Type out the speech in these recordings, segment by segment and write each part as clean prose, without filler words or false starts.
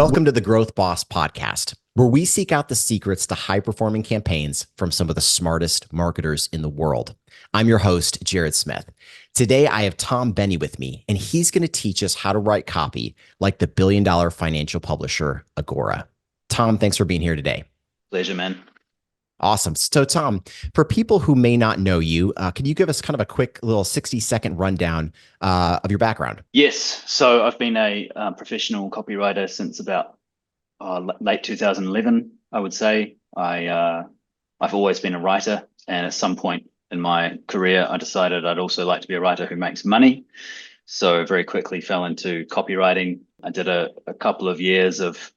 Welcome to the Growth Boss podcast, where we seek out the secrets to high-performing campaigns from some of the smartest marketers in the world. I'm your host, Jared Smith. Today, I have Thom Benny with me, and he's going to teach us how to write copy like the billion-dollar financial publisher, Agora. Thom, thanks for being here today. Pleasure, man. Awesome. So, Thom, for people who may not know you, can you give us kind of a quick little 60-second rundown of your background? Yes. So I've been a professional copywriter since about late 2011, I would say. I've always been a writer. And at some point in my career, I decided I'd also like to be a writer who makes money. So very quickly fell into copywriting. I did a couple of years of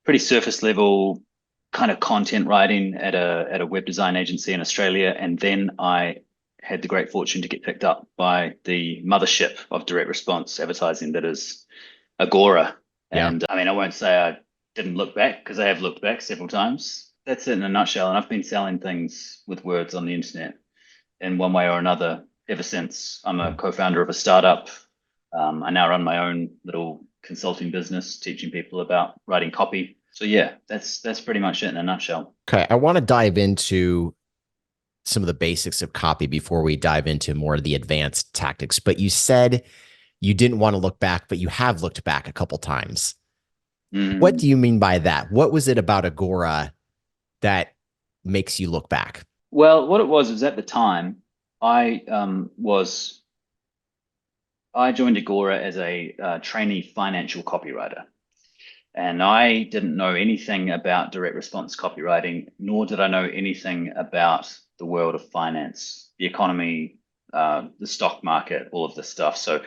pretty surface level kind of content writing at a web design agency in Australia. And then I had the great fortune to get picked up by the mothership of direct response advertising that is Agora. Yeah. And I mean, I won't say I didn't look back, because I have looked back several times. That's it in a nutshell. And I've been selling things with words on the internet in one way or another ever since. I'm a co-founder of a startup. I now run my own little consulting business, teaching people about writing copy. So yeah, that's pretty much it in a nutshell. Okay. I want to dive into some of the basics of copy before we dive into more of the advanced tactics. But you said you didn't want to look back, but you have looked back a couple times. What do you mean by that? What was it about Agora that makes you look back? Well, what it was at the time, I joined Agora as a trainee financial copywriter. And I didn't know anything about direct response copywriting, nor did I know anything about the world of finance, the economy, the stock market, all of this stuff. So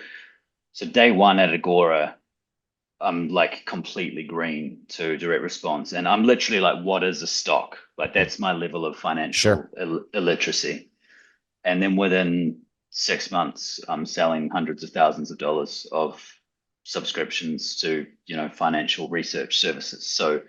day one at Agora, I'm like completely green to direct response. And I'm literally like, what is a stock? Like that's my level of financial illiteracy. And then within 6 months, I'm selling hundreds of thousands of dollars of subscriptions to, financial research services. So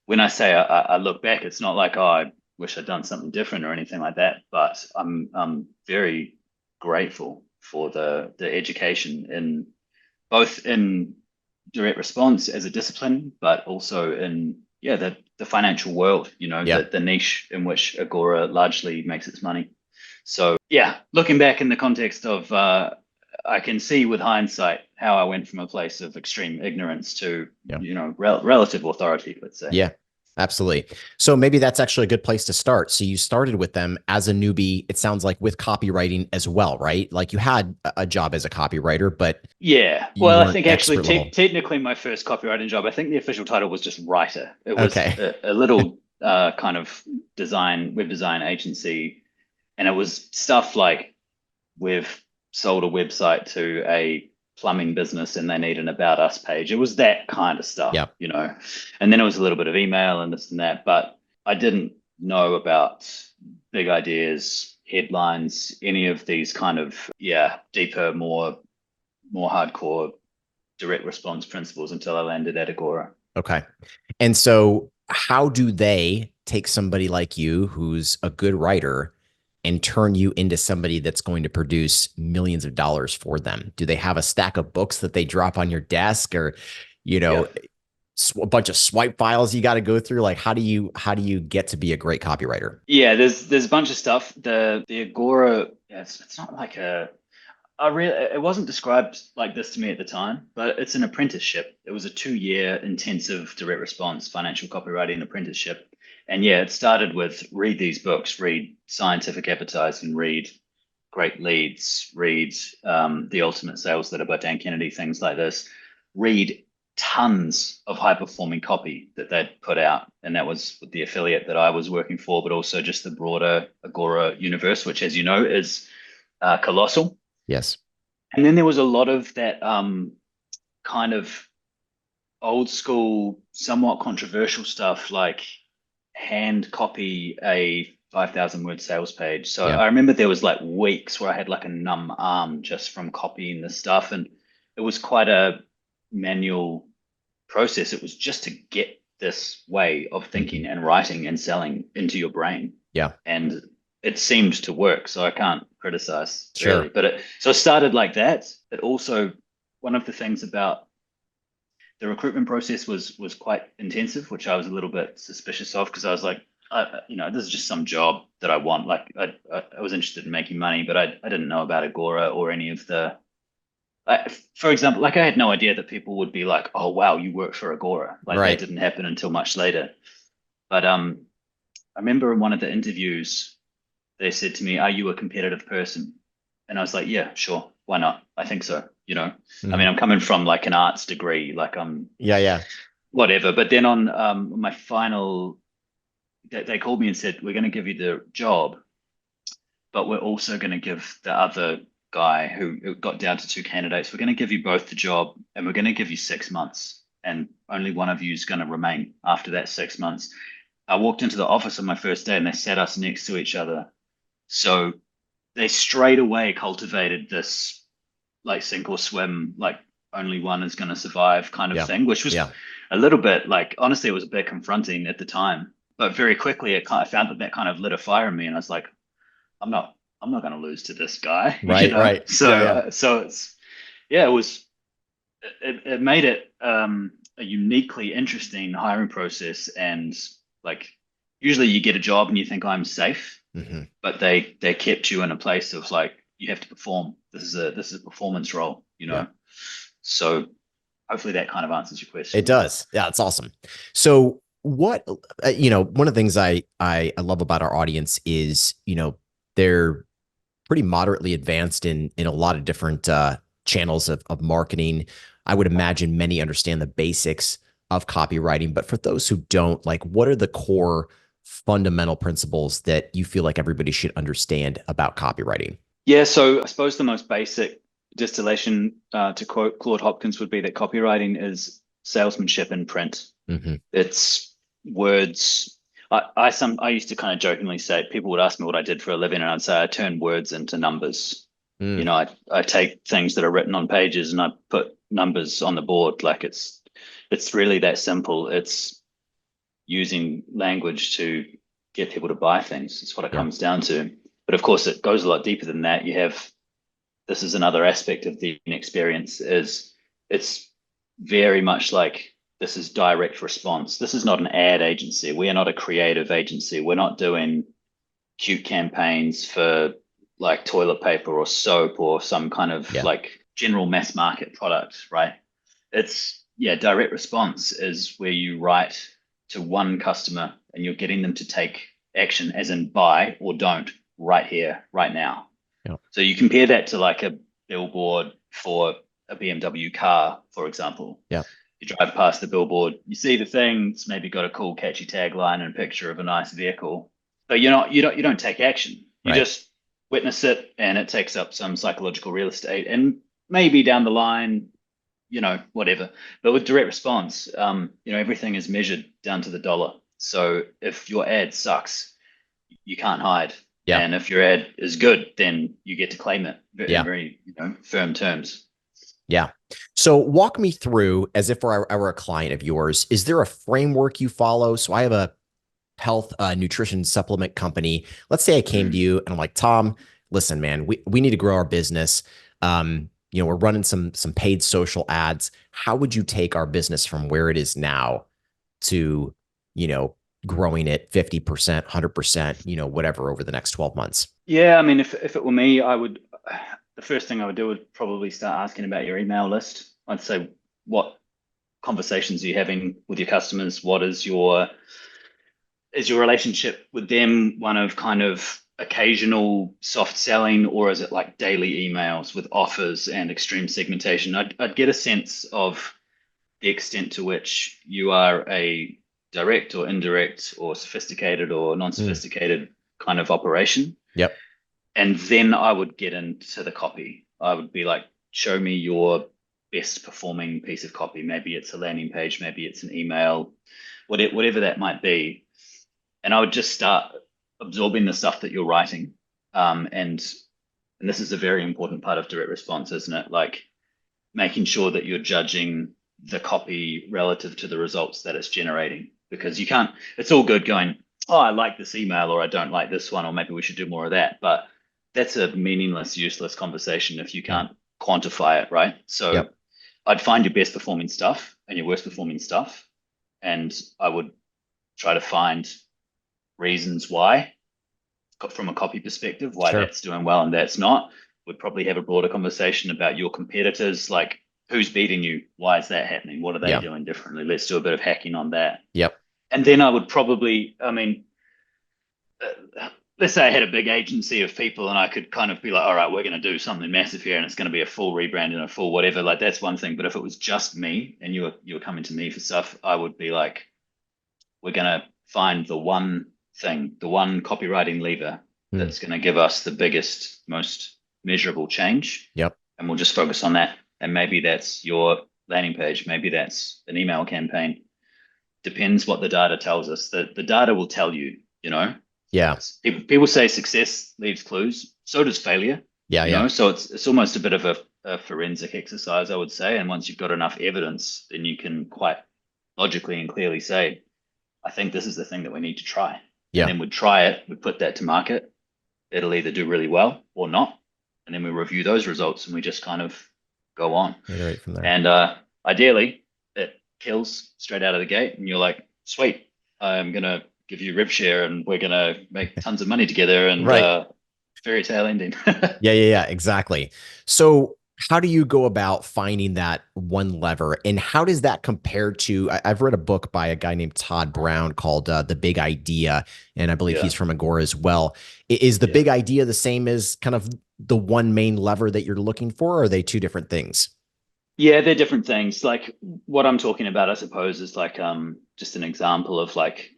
when I say I look back, it's not like, oh, I wish I'd done something different or anything like that, but I'm very grateful for the education in both in direct response as a discipline, but also in the financial world, the niche in which Agora largely makes its money. So yeah, looking back in the context of I can see with hindsight how I went from a place of extreme ignorance to, relative authority, let's say. Yeah, absolutely. So maybe that's actually a good place to start. So you started with them as a newbie, it sounds like, with copywriting as well, right? Like you had a job as a copywriter, but yeah. Well, I think actually technically my first copywriting job, I think the official title was just writer. It was a little kind of web design agency. And it was stuff like we've sold a website to a plumbing business and they need an about us page. It was that kind of stuff, and then it was a little bit of email and this and that, but I didn't know about big ideas, headlines, any of these kind of, deeper, more hardcore direct response principles until I landed at Agora. Okay. And so how do they take somebody like you who's a good writer and turn you into somebody that's going to produce millions of dollars for them? Do they have a stack of books that they drop on your desk, or, a bunch of swipe files you got to go through? Like, how do you get to be a great copywriter? Yeah, there's a bunch of stuff. The Agora, it's not like it wasn't described like this to me at the time, but it's an apprenticeship. It was a 2-year intensive direct response financial copywriting apprenticeship. And it started with read these books, read scientific advertising, read great leads, read The Ultimate Sales Letter by Dan Kennedy, things like this, read tons of high performing copy that they'd put out. And that was with the affiliate that I was working for, but also just the broader Agora universe, which, as you know, is colossal. Yes. And then there was a lot of that kind of old school, somewhat controversial stuff, like hand copy a 5,000 word sales page. So I remember there was like weeks where I had like a numb arm just from copying this stuff. And it was quite a manual process. It was just to get this way of thinking and writing and selling into your brain. Yeah. And it seemed to work. So I can't criticize really. But it started like that. But also one of the things about the recruitment process was quite intensive, which I was a little bit suspicious of because I was like, this is just some job that I want. Like I was interested in making money, but I didn't know about Agora or any of the. For example, like I had no idea that people would be like, "Oh wow, you work for Agora." Like that Right. didn't happen until much later. But I remember in one of the interviews, they said to me, "Are you a competitive person?" And I was like, "Yeah, sure, why not? I think so." I mean, Mhm. I'm coming from like an arts degree, like I'm Yeah. Yeah. whatever. But then on my final, they called me and said, "We're going to give you the job, but we're also going to give the other guy who it got down to two candidates. We're going to give you both the job, and we're going to give you 6 months, and only one of you is going to remain after that 6 months." I walked into the office on my first day, and they sat us next to each other. So they straight away cultivated this like sink or swim, like only one is going to survive kind of Yeah. thing, which was Yeah. a little bit like honestly, it was a bit confronting at the time. But very quickly, I found that kind of lit a fire in me, and I was like, I'm not, I'm not going to lose to this guy, Right. Right. Yeah. Yeah. So it's, yeah, it made it a uniquely interesting hiring process, and like usually you get a job and you think I'm safe, Hmm. but they kept you in a place of like you have to perform. This is a performance role, Yeah. So hopefully that kind of answers your It question. does. Yeah, it's awesome. So what one of the things I love about our audience is, they're pretty moderately advanced in a lot of different channels of marketing. I would imagine many understand the basics of copywriting, but for those who don't, like, what are the core fundamental principles that you feel like everybody should understand about copywriting? Yeah, so I suppose the most basic distillation, to quote Claude Hopkins, would be that copywriting is salesmanship in print. Hmm. It's words. I used to kind of jokingly say people would ask me what I did for a living, and I'd say I turn words into numbers. Mm, I take things that are written on pages and I put numbers on the board. Like it's really that simple. It's using language to get people to buy things. It's what it yeah. comes down to. But of course, it goes a lot deeper than that. This is another aspect of the experience is it's very much like this is direct response. This is not an ad agency. We are not a creative agency. We're not doing cute campaigns for like toilet paper or soap or some kind of Yeah. like general mass market product, right? It's yeah, direct response is where you write to one customer and you're getting them to take action, as in buy or don't, right here, right now. Yeah. So you compare that to like a billboard for a BMW car, for example. Yeah. You drive past the billboard, you see the thing, it's maybe got a cool, catchy tagline and a picture of a nice vehicle, but you don't take action. You Right. just witness it, and it takes up some psychological real estate, and maybe down the line, whatever. But with direct response, everything is measured down to the dollar. So if your ad sucks, you can't hide. Yeah. And if your ad is good, then you get to claim it in Yeah. very, firm terms. Yeah. So walk me through, as if I were a client of yours, is there a framework you follow? So I have a health nutrition supplement company. Let's say I came to Mm. you and I'm like, Tom, listen, man, we need to grow our business. We're running some paid social ads. How would you take our business from where it is now to, you know, growing it 50%, 100%, whatever over the next 12 months? Yeah, I mean, if it were me, I would. The first thing I would do would probably start asking about your email list. I'd say, what conversations are you having with your customers? What is your relationship with them one of kind of occasional soft selling, or is it like daily emails with offers and extreme segmentation? I'd get a sense of the extent to which you are a direct or indirect or sophisticated or Mm, non-sophisticated kind of operation. yep. And then I would get into the copy. I would be like, show me your best performing piece of copy. Maybe it's a landing page, maybe it's an email, whatever that might be. And I would just start absorbing the stuff that you're writing. And this is a very important part of direct response, isn't it? Like making sure that you're judging the copy relative to the results that it's generating. Because you can't, it's all good going, oh, I like this email, or I don't like this one, or maybe we should do more of that. But that's a meaningless, useless conversation if you Mm, can't quantify it, right? So yep. I'd find your best performing stuff and your worst performing stuff, and I would try to find reasons why, from a copy perspective, why Sure. that's doing well and that's not. We'd probably have a broader conversation about your competitors, like who's beating you, why is that happening, what are they Yeah. doing differently? Let's do a bit of hacking on that. Yep. And then I would probably, I mean, let's say I had a big agency of people and I could kind of be like, all right, we're going to do something massive here and it's going to be a full rebrand and a full whatever. Like that's one thing. But if it was just me and you were coming to me for stuff, I would be like, we're going to find the one thing, the one copywriting lever that's going to give us the biggest, most measurable change. Yep. And we'll just focus on that. And maybe that's your landing page. Maybe that's an email campaign. Depends what the data tells us. The data will tell you, you know. Yeah. People say success leaves clues. So does failure. Yeah. You Yeah. know, so it's almost a bit of a forensic exercise, I would say. And once you've got enough evidence, then you can quite logically and clearly say, I think this is the thing that we need to try. Yeah. And then we'd try it, we'd put that to market. It'll either do really well or not. And then we review those results and we just kind of go on. Iterate from there. And ideally, it kills straight out of the gate. And you're like, sweet, I'm going to give you rev share and we're going to make tons of money together and Right. fairy tale ending. Yeah, exactly. So how do you go about finding that one lever, and how does that compare to, I've read a book by a guy named Todd Brown called The Big Idea, and I believe he's from Agora as well. Is the big idea the same as kind of the one main lever that you're looking for, or are they two different things? Yeah, they're different things. Like what I'm talking about, I suppose, is like just an example of like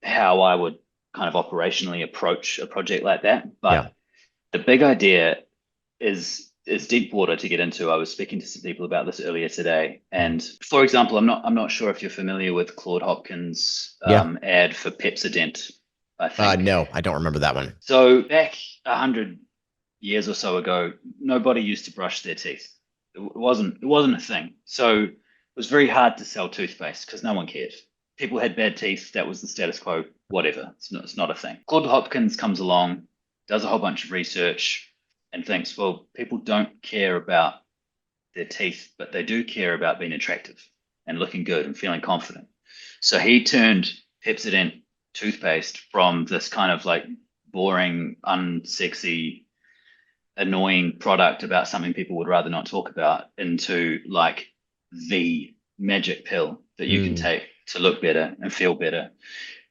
how I would kind of operationally approach a project like that. But the big idea is deep water to get into. I was speaking to some people about this earlier today. And for example, I'm not sure if you're familiar with Claude Hopkins' ad for Pepsodent, I think. No, I don't remember that one. So back 100 years or so ago, nobody used to brush their teeth. It wasn't a thing. So it was very hard to sell toothpaste because no one cared. People had bad teeth. That was the status quo. Whatever. It's not a thing. Claude Hopkins comes along, does a whole bunch of research, and thinks, well, people don't care about their teeth, but they do care about being attractive and looking good and feeling confident. So he turned Pepsodent toothpaste from this kind of like boring, unsexy, annoying product about something people would rather not talk about into like the magic pill that you can take to look better and feel better.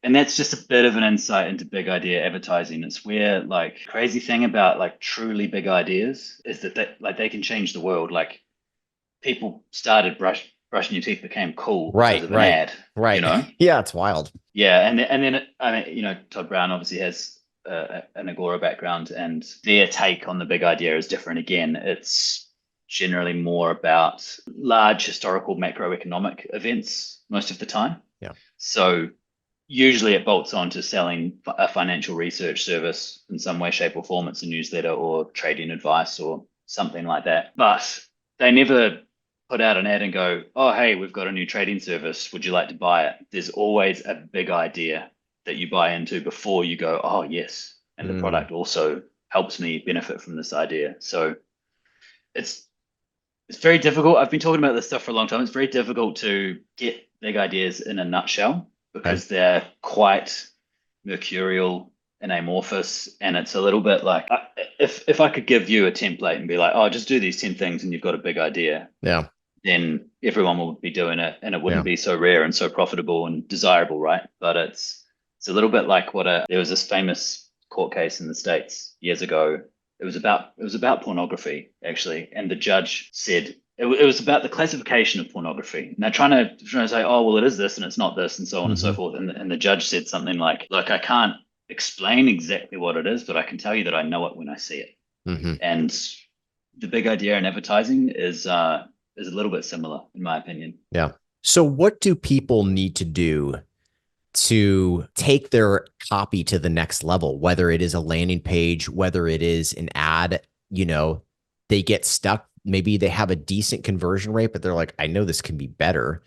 And that's just a bit of an insight into big idea advertising. It's where like crazy thing about like truly big ideas is that they can change the world. Like people started brushing your teeth became cool because of an ad, right. you know? Yeah, it's wild. Yeah, and then I mean, you know, Todd Brown obviously has an Agora background, and their take on the big idea is different. Again, it's generally more about large historical macroeconomic events most of the time. Yeah. So usually it bolts on to selling a financial research service in some way, shape, or form. It's a newsletter or trading advice or something like that. But they never put out an ad and go, oh, hey, we've got a new trading service. Would you like to buy it? There's always a big idea that you buy into before you go, oh, yes. And the product also helps me benefit from this idea. So it's very difficult. I've been talking about this stuff for a long time. It's very difficult to get big ideas in a nutshell because they're quite mercurial and amorphous. And it's a little bit like, if I could give you a template and be like, oh, just do these 10 things and you've got a big idea. Yeah. Then everyone will be doing it and it wouldn't be so rare and so profitable and desirable, right? But it's a little bit like there was this famous court case in the States years ago. It was about pornography, actually, and the judge said it was about the classification of pornography. And they're trying to say, oh, well, it is this and it's not this, and so on and so forth. And the judge said something like, look, I can't explain exactly what it is, but I can tell you that I know it when I see it. And the big idea in advertising is a little bit similar, in my opinion. Yeah. So what do people need to do to take their copy to the next level, whether it is a landing page, whether it is an ad? You know, they get stuck. Maybe they have a decent conversion rate, but they're like, I know this can be better.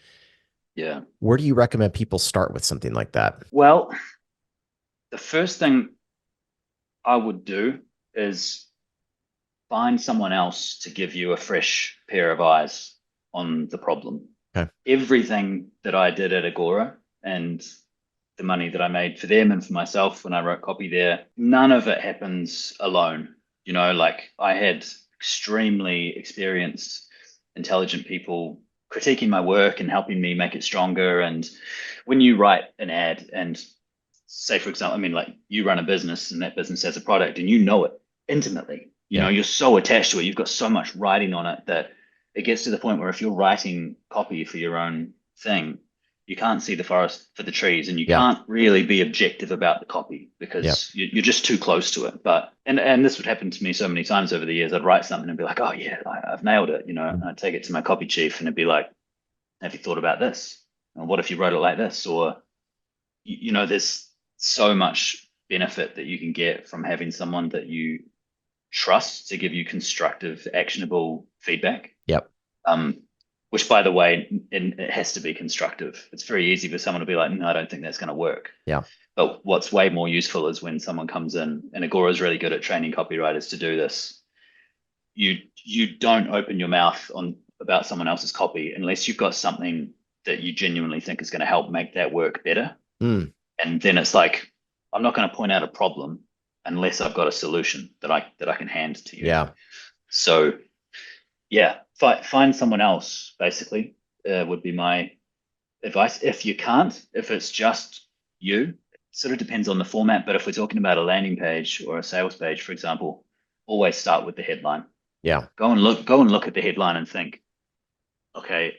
Yeah. Where do you recommend people start with something like that? Well, the first thing I would do is find someone else to give you a fresh pair of eyes on the problem. Okay. Everything that I did at Agora and the money that I made for them and for myself when I wrote copy there, none of it happens alone. You know, like I had extremely experienced, intelligent people critiquing my work and helping me make it stronger. And when you write an ad and say, for example, I mean, like you run a business and that business has a product and you know it intimately, you know, Yeah. you're so attached to it. You've got so much writing on it that it gets to the point where if you're writing copy for your own thing, you can't see the forest for the trees and you Yeah. can't really be objective about the copy Yeah. because you're just too close to it. But, and this would happen to me so many times over the years. I'd write something and be like, oh yeah, I've nailed it. You know, and I'd take it to my copy chief and it'd be like, have you thought about this? Or what if you wrote it like this? Or, you know, there's so much benefit that you can get from having someone that you trust to give you constructive, actionable feedback. Yep. Um, which, by the way, it has to be constructive. It's very easy for someone to be like, no, I don't think that's going to work. Yeah. But what's way more useful is when someone comes in, and Agora is really good at training copywriters to do this. You don't open your mouth on about someone else's copy unless you've got something that you genuinely think is going to help make that work better. Mm. And then it's like, I'm not going to point out a problem unless I've got a solution that I can hand to you. Yeah. So yeah, find someone else basically would be my advice. If you can't, if it's just you, it sort of depends on the format. But if we're talking about a landing page or a sales page, for example, always start with the headline. Yeah. Go and look at the headline and think, okay,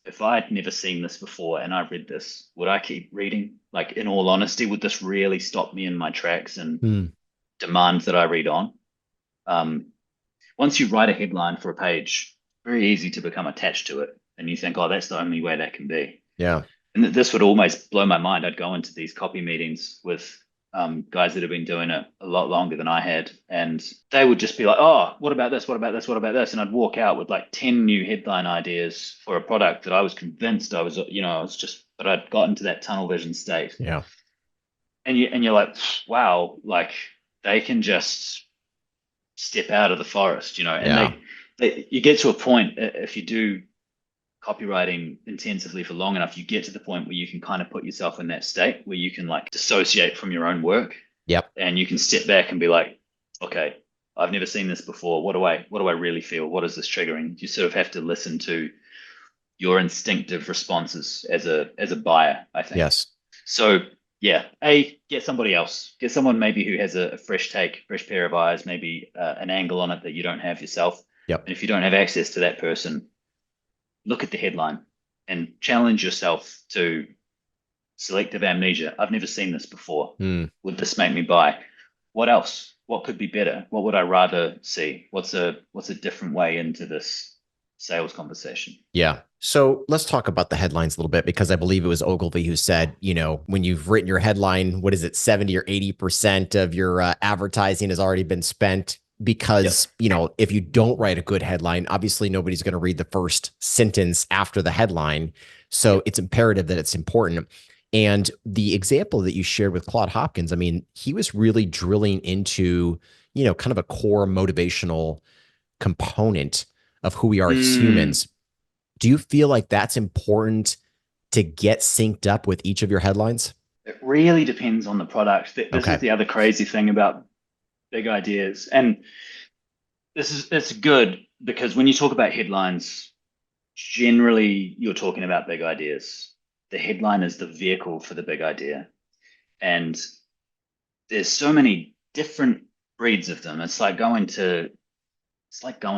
if I'd never seen this before and I read this, would I keep reading? Like, in all honesty, would this really stop me in my tracks and Mm. demand that I read on? Um, Once you write a headline for a page, very easy to become attached to it. And you think, oh, that's the only way that can be. Yeah. And this would almost blow my mind. I'd go into these copy meetings with guys that have been doing it a lot longer than I had. And they would just be like, oh, what about this? What about this? What about this? And I'd walk out with like 10 new headline ideas for a product that I was convinced I was, you know, I was just, but I'd gotten to that tunnel vision state. Yeah. And you're like, wow, like they can just step out of the forest, you know, and Yeah. you get to a point if you do copywriting intensively for long enough, you get to the point where you can kind of put yourself in that state where you can like dissociate from your own work Yep. and you can step back and be like, okay, I've never seen this before. What do I really feel? What is this triggering? You sort of have to listen to your instinctive responses as a buyer, I think. Yes. So yeah, get somebody else, get someone maybe who has a fresh take, fresh pair of eyes, maybe an angle on it that you don't have yourself. Yep. And if you don't have access to that person, look at the headline and challenge yourself to selective amnesia. I've never seen this before. Mm. Would this make me buy? What else? What could be better? What would I rather see? What's a different way into this sales conversation? Yeah. So let's talk about the headlines a little bit, because I believe it was Ogilvy who said, you know, when you've written your headline, what is it, 70 or 80% of your advertising has already been spent, because, Yep. you know, if you don't write a good headline, obviously nobody's going to read the first sentence after the headline. So Yep. it's imperative that it's important. And the example that you shared with Claude Hopkins, I mean, he was really drilling into, you know, kind of a core motivational component of who we are as Mm, humans. Do you feel like that's important to get synced up with each of your headlines? it really depends on the product. This is Okay. the other crazy thing about big ideas. And it's good because when you talk about headlines, generally you're talking about big ideas. The headline is the vehicle for the big idea. And there's so many different breeds of them. It's like going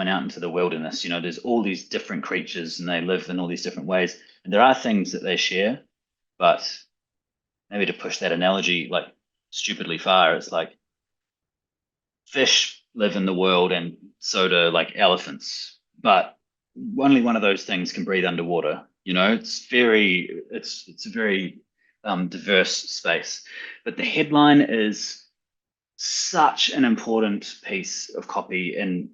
out into the wilderness. You know, there's all these different creatures and they live in all these different ways. And there are things that they share, but maybe to push that analogy like stupidly far, it's like fish live in the world and so do like elephants, but only one of those things can breathe underwater. You know, it's a very diverse space. But the headline is such an important piece of copy. And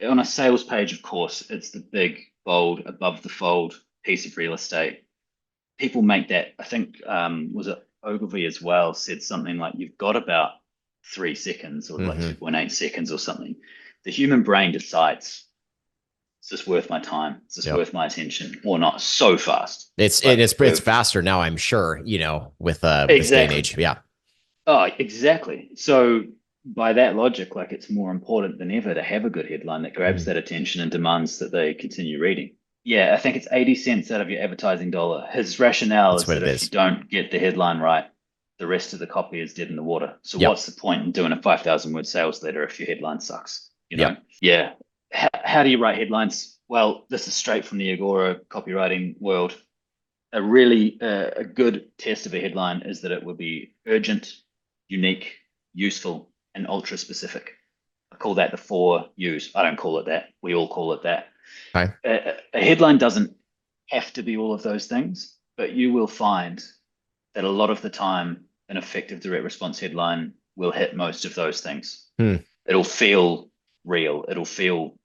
on a sales page, of course, it's the big, bold, above the fold piece of real estate. People make that, I think, was it Ogilvy as well, said something like, you've got about 3 seconds or like Mm-hmm. 2.8 seconds or something. The human brain decides. Is this worth my time? Is this Yep. worth my attention or not? So fast. It's faster now, I'm sure, with this day and Exactly. age. Yeah. Oh, exactly. So by that logic, like it's more important than ever to have a good headline that grabs Mhm. that attention and demands that they continue reading. Yeah, I think it's 80 cents out of your advertising dollar. His rationale That's is what that it if you is. don't get the headline right, the rest of the copy is dead in the water. So Yep. what's the point in doing a 5,000 word sales letter if your headline sucks? Yep. Yeah. How do you write headlines? Well, this is straight from the Agora copywriting world. A good test of a headline is that it will be urgent, unique, useful, and ultra specific. I call that the 4 U's. I don't call it that. We all call it that. Okay. A headline doesn't have to be all of those things, but you will find that a lot of the time, an effective direct response headline will hit most of those things. Hmm. It'll feel real. It'll feel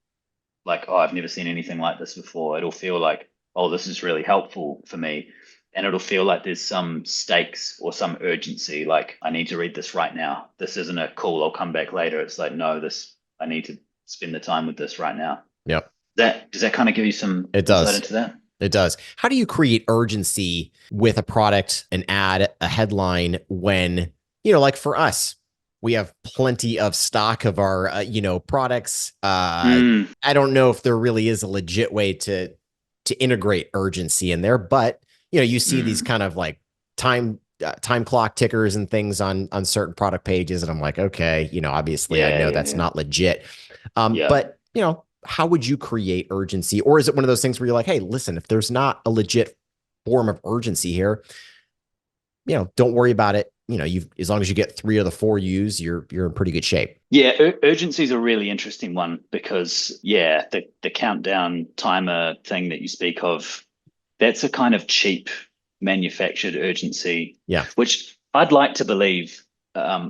like, oh, I've never seen anything like this before. It'll feel like, oh, this is really helpful for me. And it'll feel like there's some stakes or some urgency, like I need to read this right now. This isn't a cool, I'll come back later. It's like, no, I need to spend the time with this right now. Yep. Does that kind of give you some It insight does. into that? It does. How do you create urgency with a product, an ad, a headline when, like for us, we have plenty of stock of our, products. I don't know if there really is a legit way to integrate urgency in there, but you see these kind of like time clock tickers and things on certain product pages, and I'm like, okay, obviously I know that's not legit. But how would you create urgency? Or is it one of those things where you're like, hey, listen, if there's not a legit form of urgency here, don't worry about it. As long as you get 3 of the 4 U's, you're in pretty good shape. Yeah, urgency is a really interesting one because, the countdown timer thing that you speak of, that's a kind of cheap manufactured urgency, Yeah. which I'd like to believe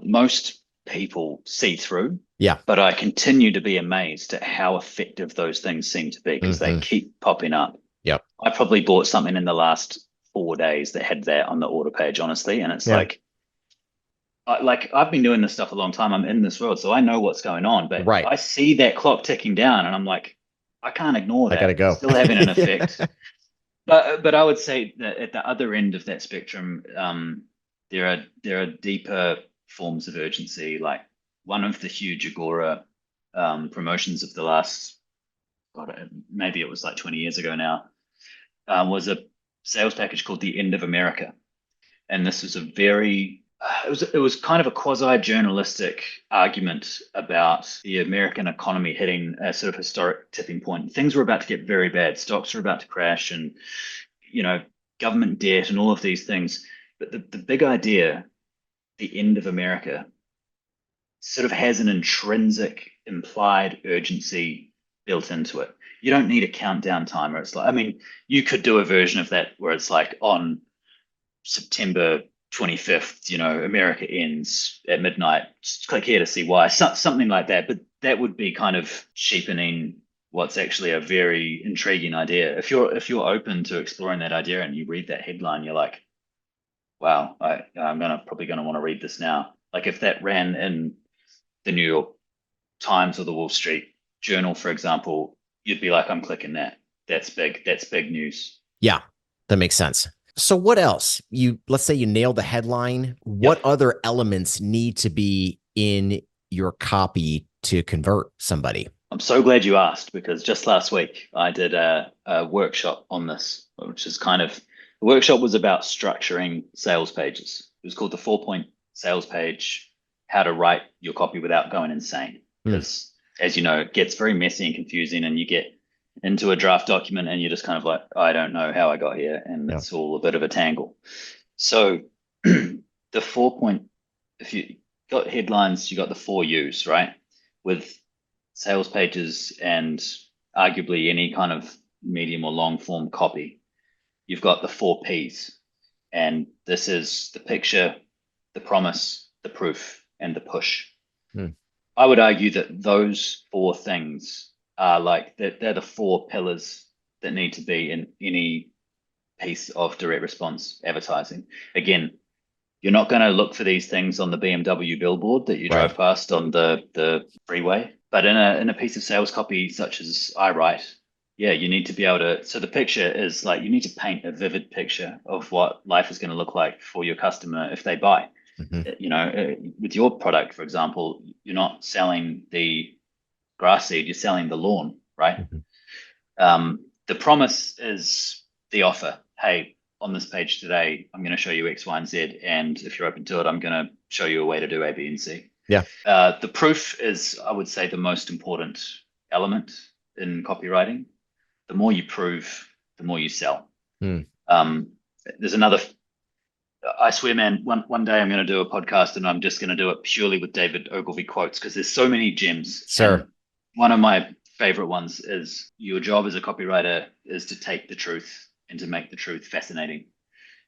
most people see through. Yeah. But I continue to be amazed at how effective those things seem to be because they keep popping up. Yep. I probably bought something in the last 4 days that had that on the order page, honestly. And it's like I've been doing this stuff a long time. I'm in this world, so I know what's going on. But Right. I see that clock ticking down, and I'm like, I can't ignore that. I gotta go. It's still having an effect. But I would say that at the other end of that spectrum, there are deeper forms of urgency. Like one of the huge Agora promotions of the last, God, maybe it was like 20 years ago now, was a sales package called The End of America, and this was it was kind of a quasi-journalistic argument about the American economy hitting a sort of historic tipping point. Things were about to get very bad. Stocks were about to crash and, government debt and all of these things. But the big idea, the end of America, sort of has an intrinsic implied urgency built into it. You don't need a countdown timer. It's like, I mean, you could do a version of that where it's like on September 25th, America ends at midnight. Just click here to see why. Something like that. But that would be kind of cheapening what's actually a very intriguing idea. If you're open to exploring that idea and you read that headline, you're like, wow, I'm probably gonna want to read this now. Like if that ran in the New York Times or the Wall Street Journal, for example, you'd be like, I'm clicking that. That's big. That's big news. Yeah, that makes sense. So what else? Let's say you nailed the headline. What other elements need to be in your copy to convert somebody? I'm so glad you asked because just last week I did a workshop on this, which is the workshop was about structuring sales pages. It was called the 4-point sales page, how to write your copy without going insane. Because as you know, it gets very messy and confusing and you get into a draft document and you're just kind of like, I don't know how I got here. And it's all a bit of a tangle. So the 4-point, if you got headlines, you got the 4 U's, right? With sales pages and arguably any kind of medium or long form copy, you've got the 4 P's. And this is the picture, the promise, the proof, and the push. I would argue that those 4 things are like they're the 4 pillars that need to be in any piece of direct response advertising. Again, you're not going to look for these things on the BMW billboard that you drove past on the freeway. But in a piece of sales copy such as I write, Yeah, you need to be able to. So the picture is like you need to paint a vivid picture of what life is going to look like for your customer if they buy. Hmm. With your product, for example, you're not selling the grass seed, you're selling the lawn, right? Hmm. The promise is the offer. Hey, on this page today, I'm going to show you X, Y, and Z. And if you're open to it, I'm going to show you a way to do A, B, and C. Yeah. The proof is, I would say, the most important element in copywriting. The more you prove, the more you sell. Hmm. Um, there's another, I swear, man, one day I'm going to do a podcast and I'm just going to do it purely with David Ogilvy quotes because there's so many gems. Sir. And one of my favorite ones is your job as a copywriter is to take the truth and to make the truth fascinating.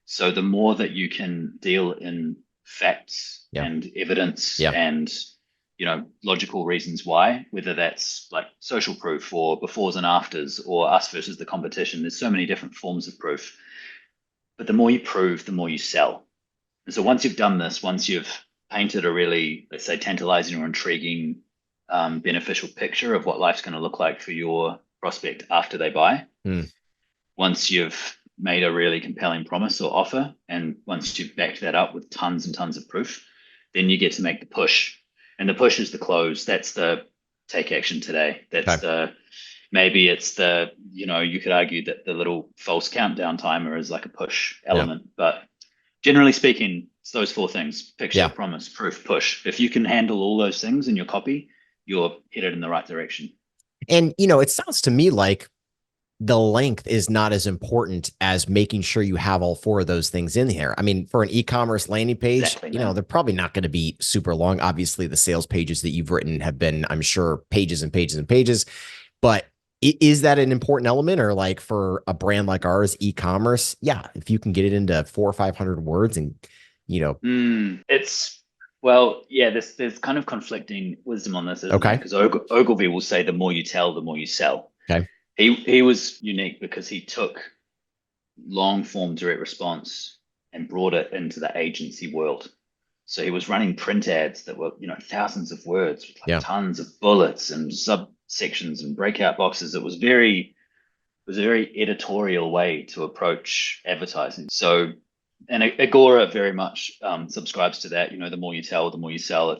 So the more that you can deal in facts Yeah. and evidence Yeah. and logical reasons why, whether that's like social proof or befores and afters or us versus the competition, there's so many different forms of proof. But the more you prove, the more you sell. And so once you've done this, once you've painted a really, let's say, tantalizing or intriguing, beneficial picture of what life's going to look like for your prospect after they buy, Hmm. once you've made a really compelling promise or offer, and once you've backed that up with tons and tons of proof, then you get to make the push. And the push is the close. That's the take action today. That's Okay. the maybe it's the, you could argue that the little false countdown timer is like a push Yeah. element. But generally speaking, it's those four things: picture, Yeah. promise, proof, push. If you can handle all those things in your copy, you're headed in the right direction. And, it sounds to me like the length is not as important as making sure you have all four of those things in here. I mean, for an e-commerce landing page, Exactly, man. they're probably not going to be super long. Obviously, the sales pages that you've written have been, I'm sure, pages and pages and pages. But is that an important element, or like for a brand like ours, e-commerce? Yeah, if you can get it into 400 or 500 words, and It's well, yeah. There's kind of conflicting wisdom on this, isn't there? okay, Because Ogilvy will say the more you tell, the more you sell. okay, He was unique because he took long form direct response and brought it into the agency world. So he was running print ads that were, thousands of words with like yeah, tons of bullets and subsections and breakout boxes. It was a very editorial way to approach advertising. So, and Agora very much subscribes to that. The more you tell, the more you sell.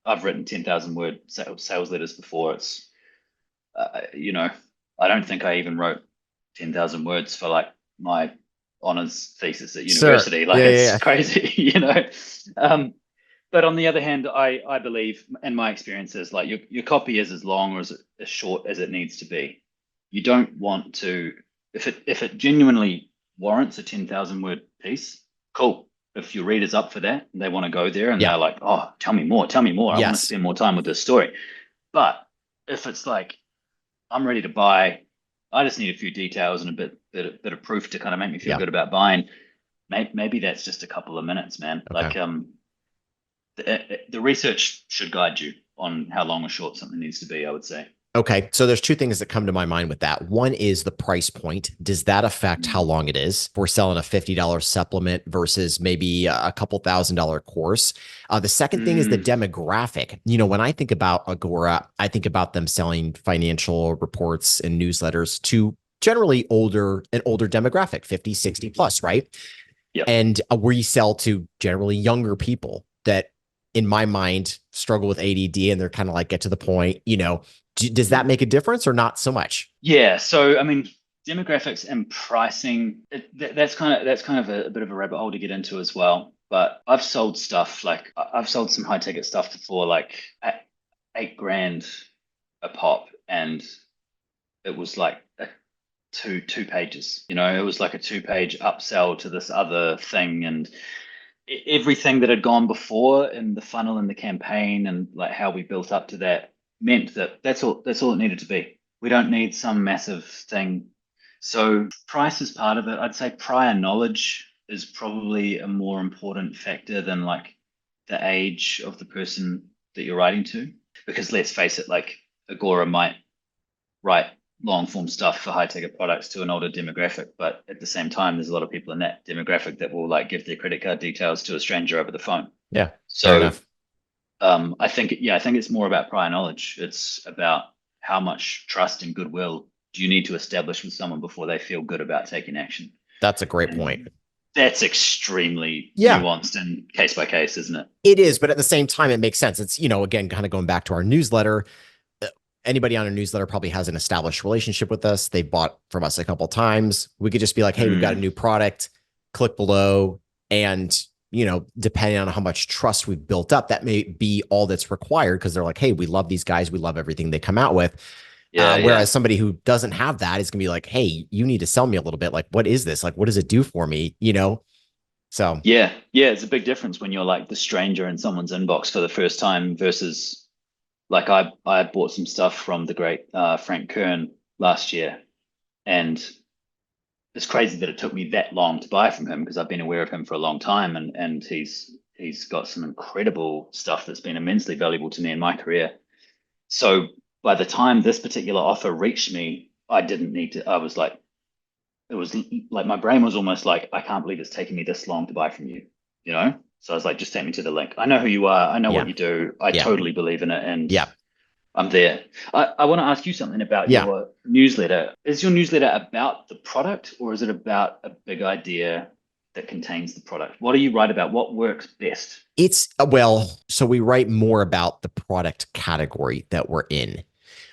I've written 10,000 word sales letters before. You know, I don't think I even wrote 10,000 words for like my honors thesis at sir, university. Like yeah, yeah, it's yeah. crazy, But on the other hand, I believe, and my experience is like your copy is as long or as short as it needs to be. You don't want to, if it genuinely warrants a 10,000 word piece, cool. If your reader's up for that and they want to go there and Yeah. they're like, oh, tell me more, tell me more. I want to Yes. spend more time with this story. But if it's like, I'm ready to buy, I just need a few details and a bit of proof to kind of make me feel Yeah. good about buying. Maybe that's just a couple of minutes, man. Okay. Like the research should guide you on how long or short something needs to be, I would say. Okay. So there's two things that come to my mind with that. One is the price point. Does that affect how Mm. long it is? If we're selling a $50 supplement versus maybe a couple $1,000 course. The second thing is the Mm. demographic. When I think about Agora, I think about them selling financial reports and newsletters to generally an older demographic, 50, 60 plus, right? Yep. And we sell to generally younger people that, in my mind, struggle with ADD and they're kind of like, get to the point. Does that make a difference or not so much? Yeah. So I mean, demographics and pricing, that's kind of a bit of a rabbit hole to get into as well. But I've sold stuff like I've sold some high ticket stuff for like 8 grand a pop, and it was like two pages. It was like a 2 page upsell to this other thing, and everything that had gone before in the funnel and the campaign, and like how we built up to that meant that that's all it needed to be. We don't need some massive thing. So price is part of it. I'd say prior knowledge is probably a more important factor than like the age of the person that you're writing to, because let's face it, like Agora might write long form stuff for high ticket products to an older demographic, but at the same time, there's a lot of people in that demographic that will like give their credit card details to a stranger over the phone. Yeah, fair So enough. I think it's more about prior knowledge. It's about how much trust and goodwill do you need to establish with someone before they feel good about taking action? That's a great And point. that's extremely Yeah, nuanced and case by case, isn't it? it is. But at the same time, it makes sense. It's, again, kind of going back to our newsletter. uh, Anybody on a newsletter probably has an established relationship with us. They bought from us a couple of times. We could just be like, hey, we've got a new product, click below. And, depending on how much trust we've built up, that may be all that's required because they're like, hey, we love these guys. We love everything they come out with. Yeah, Whereas yeah. somebody who doesn't have that is going to be like, hey, you need to sell me a little bit. Like, what is this? Like, what does it do for me? So Yeah, yeah, it's a big difference when you're like the stranger in someone's inbox for the first time versus like I bought some stuff from the great Frank Kern last year, and it's crazy that it took me that long to buy from him because I've been aware of him for a long time, and he's got some incredible stuff that's been immensely valuable to me in my career. So by the time this particular offer reached me, I didn't need to. I was like, it was like my brain was almost like, I can't believe it's taking me this long to buy from you, you know? So I was like, just take me to the link. I know who you are. I know what yeah, you do. I yeah, totally believe in it. And yeah, I'm there. I want to ask you something about yeah. your newsletter. Is your newsletter about the product or is it about a big idea that contains the product? What do you write about? What works best? It's well, so we write more about the product category that we're in.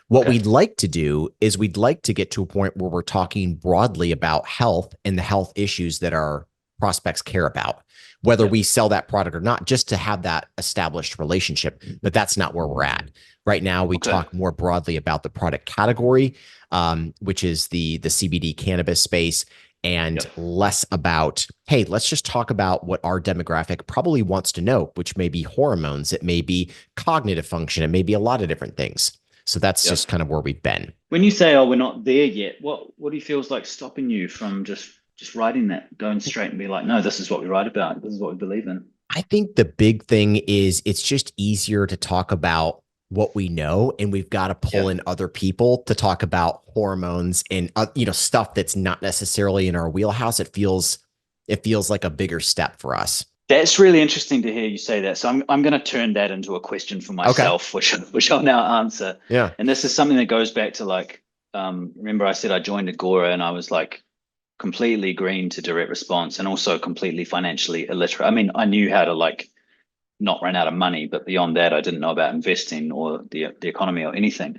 What Okay. we'd like to do is we'd like to get to a point where we're talking broadly about health and the health issues that our prospects care about, whether Yep. we sell that product or not, just to have that established relationship. But that's not where we're at. Right now, we Okay. talk more broadly about the product category, which is the CBD cannabis space, and Yep. less about, hey, let's just talk about what our demographic probably wants to know, which may be hormones, it may be cognitive function, it may be a lot of different things. So that's Yep. just kind of where we've been. When you say, "Oh, we're not there yet," what do you feels like stopping you from just writing that, going straight and be like, "No, this is what we write about. This is what we believe in." I think the big thing is it's just easier to talk about what we know, and we've got to pull Yep. in other people to talk about hormones and stuff that's not necessarily in our wheelhouse. It feels like a bigger step for us. That's really interesting to hear you say that. So I'm going to turn that into a question for Okay. myself, which I'll now answer. Yeah. And this is something that goes back to like, remember I said I joined Agora and I was like completely green to direct response and also completely financially illiterate. I mean, I knew how to like not run out of money, but beyond that, I didn't know about investing or the economy or anything.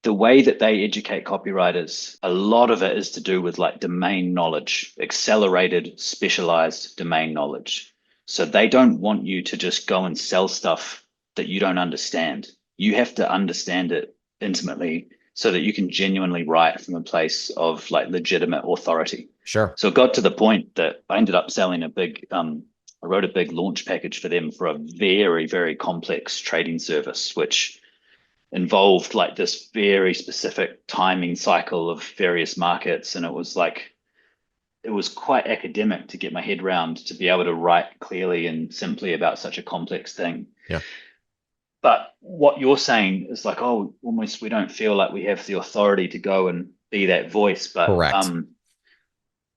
The way that they educate copywriters, a lot of it is to do with like domain knowledge, accelerated, specialized domain knowledge. So they don't want you to just go and sell stuff that you don't understand. You have to understand it intimately so that you can genuinely write from a place of like legitimate authority. Sure. So it got to the point that I ended up selling I wrote a big launch package for them for a very, very complex trading service, which involved like this very specific timing cycle of various markets. And it was like, it was quite academic to get my head around to be able to write clearly and simply about such a complex thing. Yeah. But what you're saying is like, oh, almost we don't feel like we have the authority to go and be that voice. But Correct.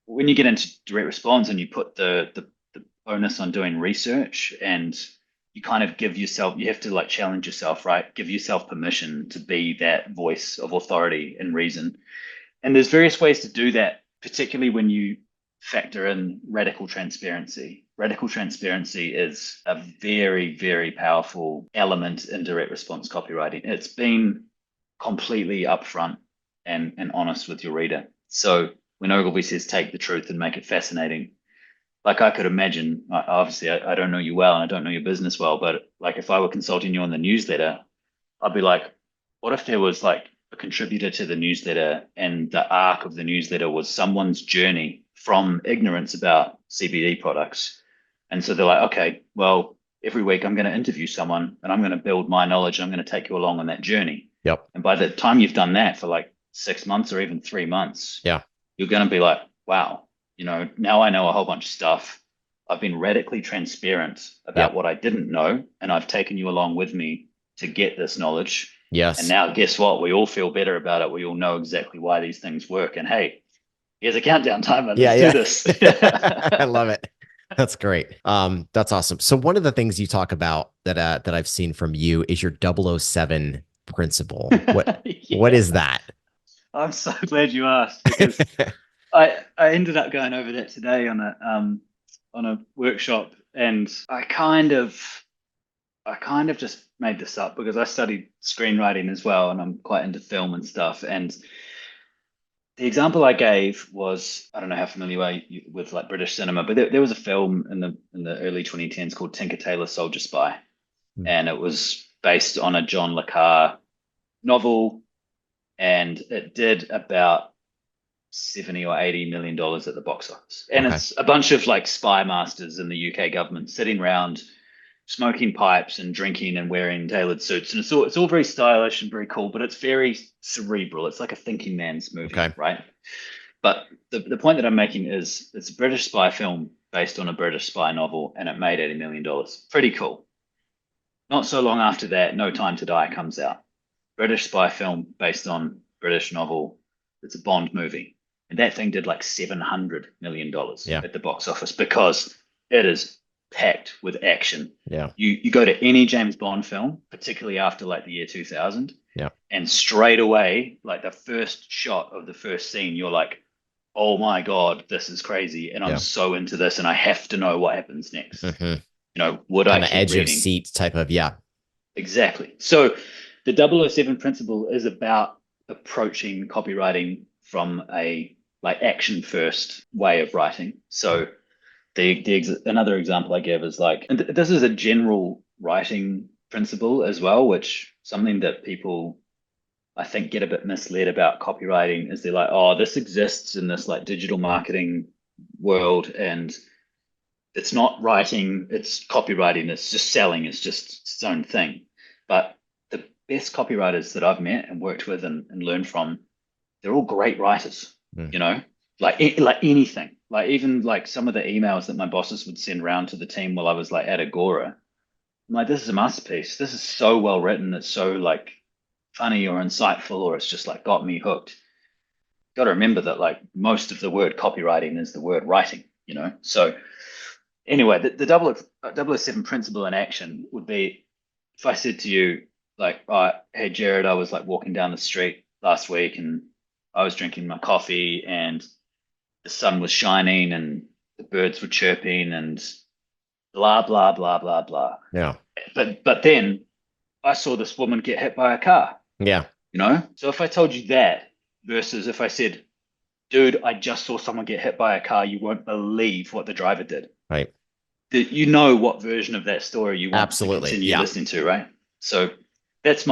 when you get into direct response and you put the onus on doing research and you kind of give yourself, you have to like challenge yourself, right? Give yourself permission to be that voice of authority and reason. And there's various ways to do that, particularly when you factor in radical transparency. Radical transparency is a very, very powerful element in direct response copywriting. It's been completely upfront and honest with your reader. So when Ogilvy says take the truth and make it fascinating, like I could imagine, obviously I don't know you well and I don't know your business well, but like if I were consulting you on the newsletter, I'd be like, what if there was like a contributor to the newsletter and the arc of the newsletter was someone's journey from ignorance about CBD products? And so they're like, okay, well, every week I'm going to interview someone and I'm going to build my knowledge. And I'm going to take you along on that journey. Yep. And by the time you've done that for like 6 months or even 3 months, Yeah. you're going to be like, wow, now I know a whole bunch of stuff. I've been radically transparent about Yep. what I didn't know, and I've taken you along with me to get this knowledge. And Yes. now, guess what? We all feel better about it. We all know exactly why these things work. And hey, here's a countdown timer. Yeah. Let's do Yeah. this. I love it. That's great. That's awesome. So one of the things you talk about that I've seen from you is your 007 principle. What Yeah. is that? I'm so glad you asked because I ended up going over that today on a workshop, and I kind of just made this up because I studied screenwriting as well, and I'm quite into film and stuff. And the example I gave was, I don't know how familiar you are with like British cinema, but there was a film in the early 2010s called Tinker Tailor Soldier Spy, Mm. and it was based on a John le Carre novel, and it did about 70 or 80 million dollars at the box office. And Okay. it's a bunch of like spy masters in the UK government sitting around smoking pipes and drinking and wearing tailored suits. And it's all very stylish and very cool, but it's very cerebral. It's like a thinking man's movie, Okay. right? But the point that I'm making is it's a British spy film based on a British spy novel, and it made $80 million. Pretty cool. Not so long after that, No Time to Die comes out. British spy film based on British novel. It's a Bond movie. And that thing did like $700 million Yeah. at the box office because it is packed with action. Yeah. You go to any James Bond film, particularly after like the year 2000, Yeah. and straight away, like the first shot of the first scene, you're like, oh my God, this is crazy. And I'm Yeah. so into this and I have to know what happens next. Hmm. Would I Kind of keep edge of reading? seat type of, yeah. Exactly. So the 007 principle is about approaching copywriting from a like action first way of writing. So another example I give is like, and this is a general writing principle as well, which something that people I think get a bit misled about copywriting is they're like, oh, this exists in this like digital marketing world, and it's not writing, it's copywriting, it's just selling, it's just its own thing. But the best copywriters that I've met and worked with and learned from, they're all great writers, Mm. you know, like anything, like even like some of the emails that my bosses would send around to the team while I was like at Agora. I'm like, this is a masterpiece. This is so well written. It's so like funny or insightful, or it's just like got me hooked. Got to remember that like most of the word copywriting is the word writing, you know? So anyway, the 007 principle in action would be if I said to you, like, hey, Jared, I was like walking down the street last week and I was drinking my coffee and the sun was shining and the birds were chirping and blah, blah, blah, blah, blah. Yeah. But then I saw this woman get hit by a car, Yeah. you know? So if I told you that versus if I said, dude, I just saw someone get hit by a car, you won't believe what the driver did. Right. You know what version of that story you want to Absolutely. continue Yeah. listening to, right? So that's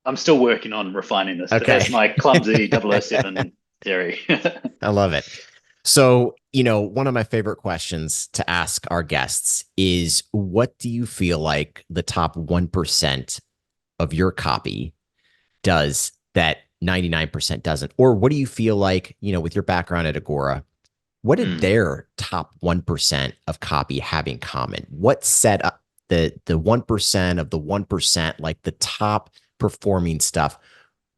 I'm still working on refining this, but Okay. that's my clumsy 007 theory. I love it. So, one of my favorite questions to ask our guests is, what do you feel like the top 1% of your copy does that 99% doesn't? Or what do you feel like, with your background at Agora, what did their top 1% of copy have in common? What set up the 1% of the 1%, like the top performing stuff?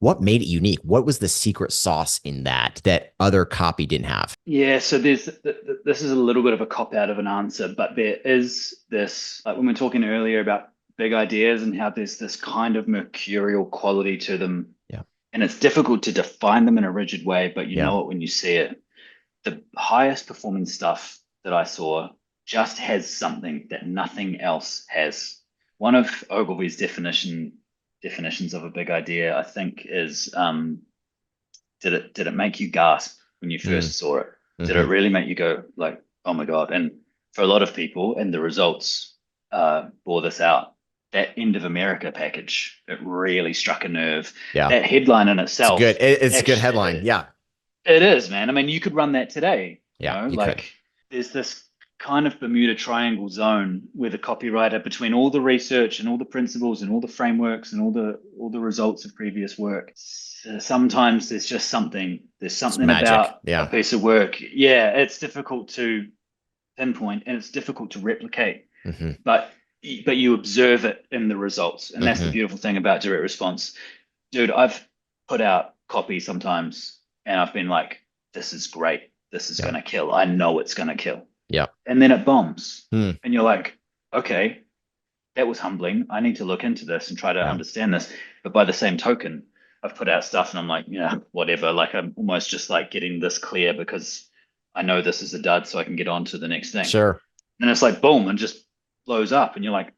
What made it unique? What was the secret sauce in that other copy didn't have? Yeah, so this is a little bit of a cop out of an answer, but there is this, like when we were talking earlier about big ideas and how there's this kind of mercurial quality to them. Yeah. And it's difficult to define them in a rigid way, but you Yeah. know it when you see it. The highest performing stuff that I saw just has something that nothing else has. One of Ogilvy's definitions of a big idea, I think, is did it make you gasp when you first saw it? Did it really make you go like, oh my God? And for a lot of people, and the results bore this out. That End of America package, it really struck a nerve. Yeah. That headline in itself, It's good. It's a good headline. Yeah. it is, man. I mean, you could run that today. Yeah, you Like could. there's this kind of Bermuda Triangle zone where the copywriter, between all the research and all the principles and all the frameworks and all the results of previous work, sometimes there's just something. There's something magic. about Yeah. a piece of work. Yeah, it's difficult to pinpoint and it's difficult to replicate, but you observe it in the results, and that's the beautiful thing about direct response, dude. I've put out copy sometimes and I've been like, this is great. This is going to kill. I know it's going to kill. Yeah. And then it bombs. And you're like, okay, that was humbling. I need to look into this and try to understand this. But by the same token, I've put out stuff and I'm like, yeah, whatever. Like I'm almost just like getting this clear because I know this is a dud, so I can get on to the next thing. Sure. And it's like boom, and just blows up, and you're like,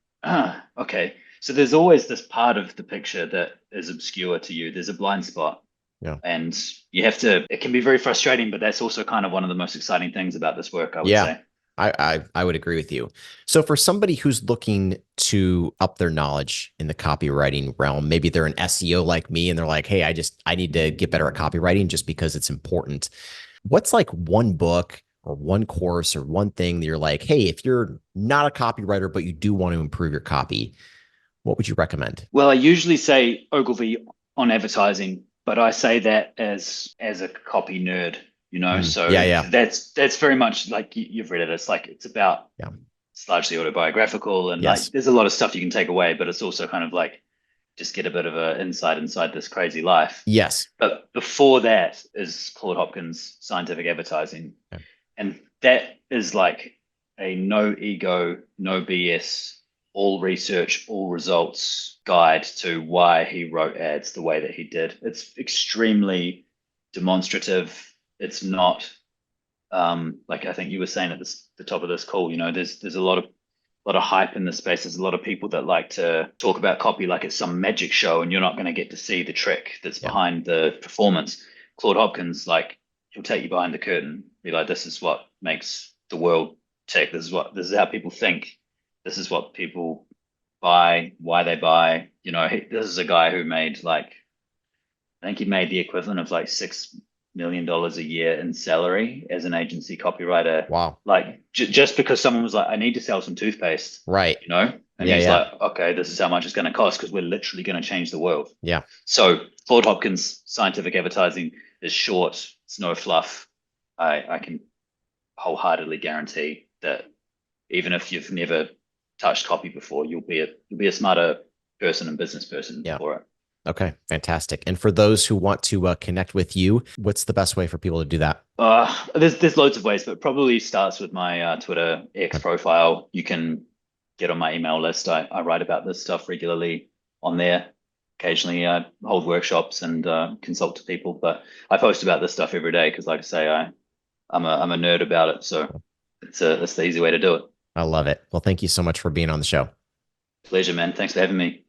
okay. So there's always this part of the picture that is obscure to you. There's a blind spot. Yeah. And you have to, it can be very frustrating, but that's also kind of one of the most exciting things about this work, I would Yeah. say. I would agree with you. So for somebody who's looking to up their knowledge in the copywriting realm, maybe they're an SEO like me and they're like, hey, I need to get better at copywriting just because it's important. What's like one book or one course or one thing that you're like, hey, if you're not a copywriter, but you do want to improve your copy, what would you recommend? Well, I usually say Ogilvy on advertising, but I say that as a copy nerd, you know. Yeah, So yeah, that's very much like you've read it. It's like yeah. it's largely autobiographical, and like Yes. there's a lot of stuff you can take away, but it's also kind of like just get a bit of an insight inside this crazy life. Yes. But before that is Claude Hopkins' Scientific Advertising, Okay. and that is like a no ego, no BS, all research, all results guide to why he wrote ads the way that he did. It's extremely demonstrative. It's not like I think you were saying at the top of this call. You know, there's a lot of hype in this space. There's a lot of people that like to talk about copy like it's some magic show, and you're not going to get to see the trick that's Yeah. behind the performance. Claude Hopkins, like, he'll take you behind the curtain, be like, this is what makes the world tick. This is how people think. This is what people buy, why they buy. You know, this is a guy who made like, I think he made the equivalent of like $6 million a year in salary as an agency copywriter. Wow. Like just because someone was like, I need to sell some toothpaste, Right. you know? And Yeah, he's yeah, like, okay, this is how much it's going to cost because we're literally going to change the world. yeah. So Claude Hopkins' Scientific Advertising is short. It's no fluff. I can wholeheartedly guarantee that even if you've never touched copy before, you'll be a smarter person and business person Yeah. for it. Okay, fantastic. And for those who want to connect with you, what's the best way for people to do that? There's loads of ways, but probably starts with my Twitter X Okay. profile. You can get on my email list. I write about this stuff regularly on there. Occasionally, I hold workshops and consult to people, but I post about this stuff every day because, like I say, I'm a nerd about it. So that's the easy way to do it. I love it. Well, thank you so much for being on the show. Pleasure, man. Thanks for having me.